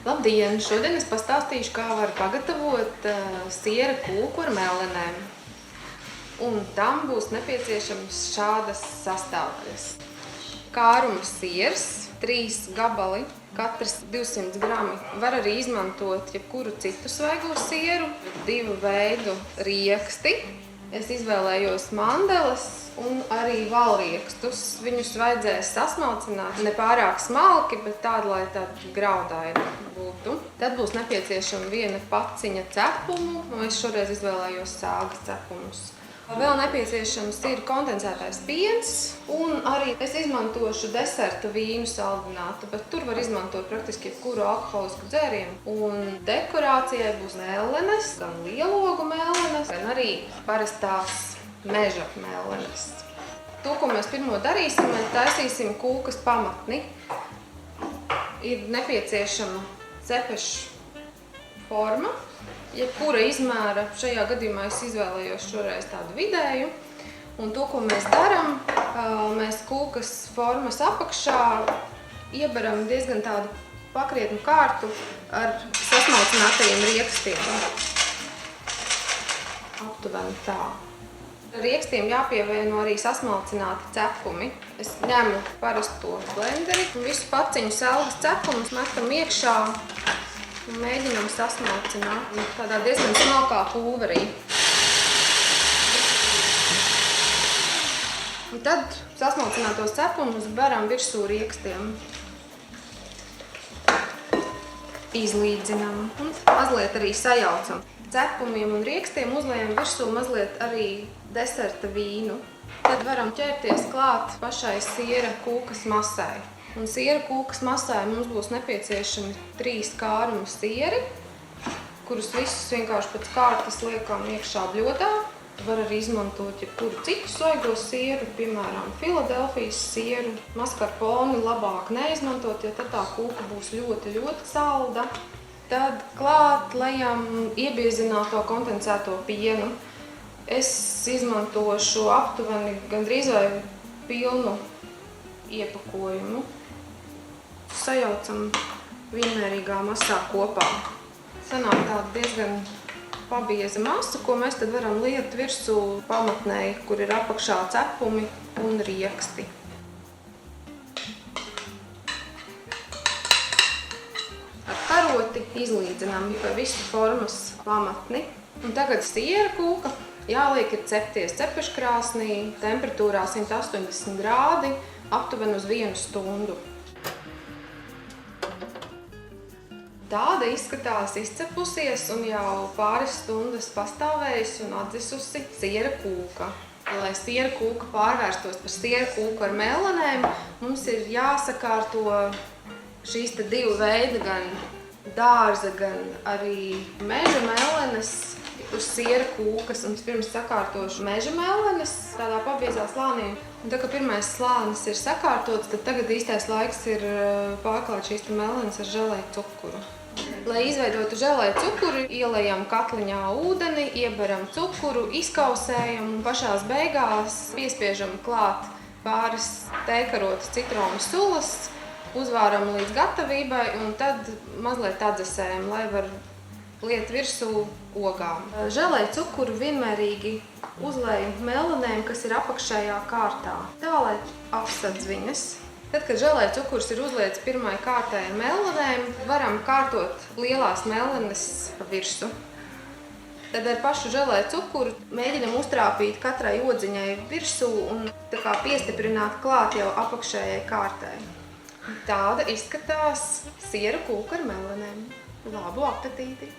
Labdien! Šodien es pastāstīšu, kā var pagatavot siera kūku ar mellenēm. Un tam būs nepieciešams šādas sastāvdaļas. Kāruma siers, 3 gabali, katrs 200 grami. Var arī izmantot jebkuru citu svaigo sieru, 2 veidu rieksti. Es izvēlējos mandeles un arī valriekstus. Viņus vajadzēs sasmalcināt ne pārāk smalki, bet tādu, lai tādu graudaini būtu. Tad būs nepieciešama 1 paciņa cepumu, un es šoreiz izvēlējos sāgas cepumus. Vēl nepieciešams ir kondensētais piens, un arī es izmantošu deserta vīnu saldinātu, bet tur var izmantot praktiski jebkuru alkoholisku dzērienu. Un dekorācijai būs mellenes, gan lielogu mellenes, gan arī parastās meža mellenes. To, ko mēs pirmo darīsim, mēs taisīsim kūkas pamatni. Ir nepieciešama cepeša forma. Jebkura izmēra, šajā gadījumā es izvēlējos šoreiz tādu vidēju. Un to, ko mēs darām, mēs kūkas formas apakšā ieberam diezgan tādu pakrietnu kārtu ar sasmalcinātajiem riekstiem. Aptuveni tā. Riekstiem jāpievieno arī sasmalcināti cepumi. Es ņemu parasto blenderi un visu paciņu selgas cepumus metam iekšā. Un mēģinām sasmalcināt tādā diezgan smalkā pulverī. Un tad sasmalcinātos cepumus beram virsū riekstiem. Izlīdzinām un mazliet arī sajaucam. Cepumiem un riekstiem uzliejam virsū mazliet arī deserta vīnu. Tad varam ķerties klāt pašai siera kūkas masai. Un siera kūkas masai mums būs nepieciešami 3 kāruma sieri, kurus visus vienkārši pēc kārtas liekam iekšā bļodā. Var arī izmantot jebkuru citu svaigo sieru, piemēram, Filadelfijas sieru. Maskarponi labāk neizmantot, jo tad tā kūka būs ļoti, ļoti salda. Tad klāt lejam iebiezināto kondensēto pienu. Es izmantošu aptuveni gandrīz vai pilnu iepakojumu. Sajaucam vienmērīgā masā kopā. Sanāk tāda diezgan pabieza masa, ko mēs tad varam liet virsū pamatnei, kur ir apakšā cepumi un rieksti. Ar karoti izlīdzinām pa visu formas pamatni. Un tagad siera kūka jāliek ir cepties cepeškrāsnī, temperatūrā 180 grādi, aptuveni uz 1 stundu. Tāda izskatās izcepusies un jau pāris stundas pastāvējusi un atdzisusi siera kūka. Lai siera kūka pārvērstos par siera kūku ar mellenēm, mums ir jāsakārto šīs 2 veidi, gan dārza, gan arī meža mellenes uz siera kūkas. Un pirms sakārtošu meža mellenes tādā pabiezā slānī. Un tā, ka pirmais slānis ir sakārtots, tad tagad īstais laiks ir pārklāt šīs mellenes ar želē cukuru. Lai izveidotu želē cukuru, ielejam katliņā ūdeni, ieberam cukuru, izkausējam un pašās beigās piespiežam klāt pāris tēkarotas citronu sulas, uzvāram līdz gatavībai un tad mazliet atdzesējam, lai var liet virsū ogām. Želē cukuru vienmērīgi uzlējam mellenēm, kas ir apakšējā kārtā, tā lai apsadz viņas. Tad, kad želē cukurs ir uzliets pirmai kārtai ar mellenēm, varam kārtot lielās mellenes pa virsu. Tad ar pašu želē cukuru mēģinam uztrāpīt katrai odziņai virsū un tā kā piestiprināt klāt jau apakšējai kārtai. Tāda izskatās siera kūka ar mellenēm. Labu apetīti!